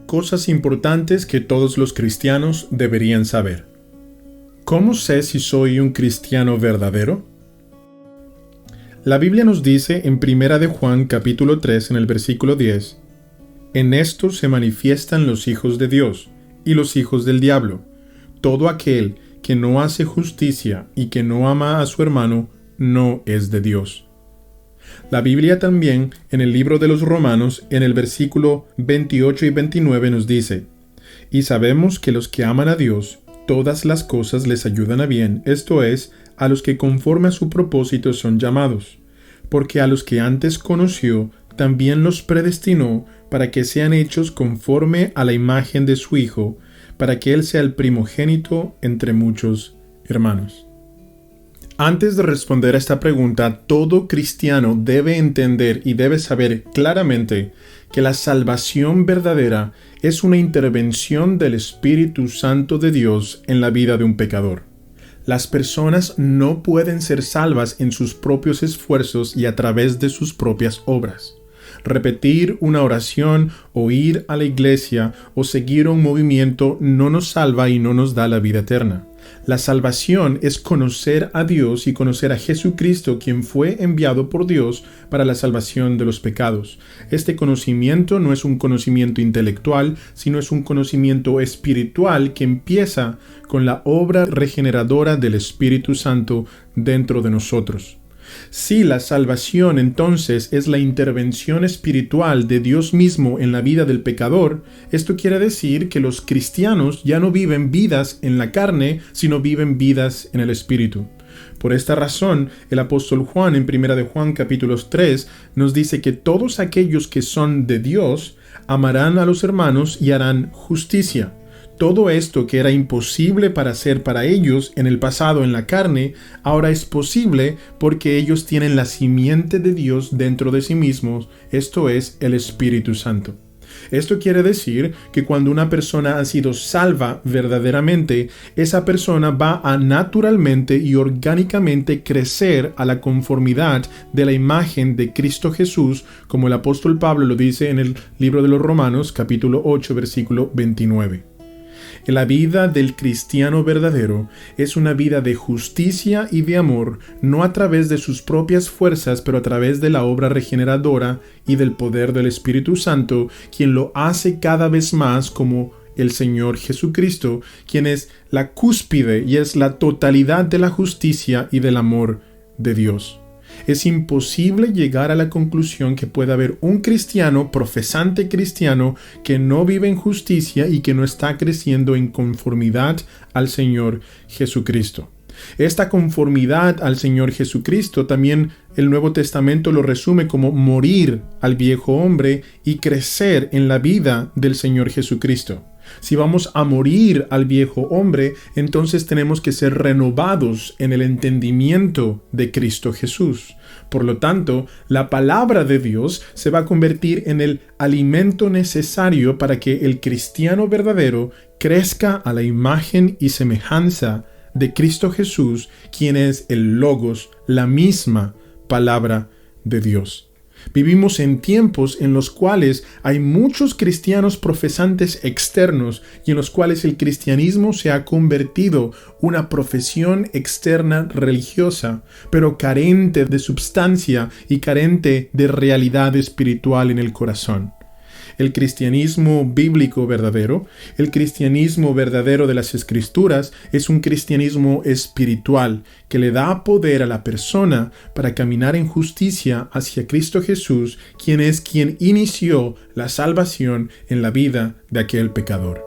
Cosas importantes que todos los cristianos deberían saber. ¿Cómo sé si soy un cristiano verdadero? La Biblia nos dice en 1 de Juan capítulo 3 en el versículo 10: En esto se manifiestan los hijos de Dios y los hijos del diablo. Todo aquel que no hace justicia y que no ama a su hermano no es de Dios. La Biblia también, en el libro de los Romanos, en el versículo 28 y 29 nos dice: Y sabemos que los que aman a Dios, todas las cosas les ayudan a bien, esto es, a los que conforme a su propósito son llamados. Porque a los que antes conoció, también los predestinó para que sean hechos conforme a la imagen de su Hijo, para que Él sea el primogénito entre muchos hermanos. Antes de responder a esta pregunta, todo cristiano debe entender y debe saber claramente que la salvación verdadera es una intervención del Espíritu Santo de Dios en la vida de un pecador. Las personas no pueden ser salvas en sus propios esfuerzos y a través de sus propias obras. Repetir una oración o ir a la iglesia o seguir un movimiento no nos salva y no nos da la vida eterna. La salvación es conocer a Dios y conocer a Jesucristo, quien fue enviado por Dios para la salvación de los pecados. Este conocimiento no es un conocimiento intelectual, sino es un conocimiento espiritual que empieza con la obra regeneradora del Espíritu Santo dentro de nosotros. Si la salvación entonces es la intervención espiritual de Dios mismo en la vida del pecador, esto quiere decir que los cristianos ya no viven vidas en la carne, sino viven vidas en el Espíritu. Por esta razón, el apóstol Juan en 1 de Juan capítulo 3 nos dice que todos aquellos que son de Dios amarán a los hermanos y harán justicia. Todo esto que era imposible para hacer para ellos en el pasado en la carne, ahora es posible porque ellos tienen la simiente de Dios dentro de sí mismos, esto es el Espíritu Santo. Esto quiere decir que cuando una persona ha sido salva verdaderamente, esa persona va a naturalmente y orgánicamente crecer a la conformidad de la imagen de Cristo Jesús, como el apóstol Pablo lo dice en el libro de los Romanos, capítulo 8, versículo 29. La vida del cristiano verdadero es una vida de justicia y de amor, no a través de sus propias fuerzas, pero a través de la obra regeneradora y del poder del Espíritu Santo, quien lo hace cada vez más como el Señor Jesucristo, quien es la cúspide y es la totalidad de la justicia y del amor de Dios. Es imposible llegar a la conclusión que pueda haber un cristiano, profesante cristiano, que no vive en justicia y que no está creciendo en conformidad al Señor Jesucristo. Esta conformidad al Señor Jesucristo también el Nuevo Testamento lo resume como morir al viejo hombre y crecer en la vida del Señor Jesucristo. Si vamos a morir al viejo hombre, entonces tenemos que ser renovados en el entendimiento de Cristo Jesús. Por lo tanto, la palabra de Dios se va a convertir en el alimento necesario para que el cristiano verdadero crezca a la imagen y semejanza de Cristo Jesús, quien es el Logos, la misma palabra de Dios. Vivimos en tiempos en los cuales hay muchos cristianos profesantes externos y en los cuales el cristianismo se ha convertido una profesión externa religiosa, pero carente de substancia y carente de realidad espiritual en el corazón. El cristianismo bíblico verdadero, el cristianismo verdadero de las Escrituras, es un cristianismo espiritual que le da poder a la persona para caminar en justicia hacia Cristo Jesús, quien es quien inició la salvación en la vida de aquel pecador.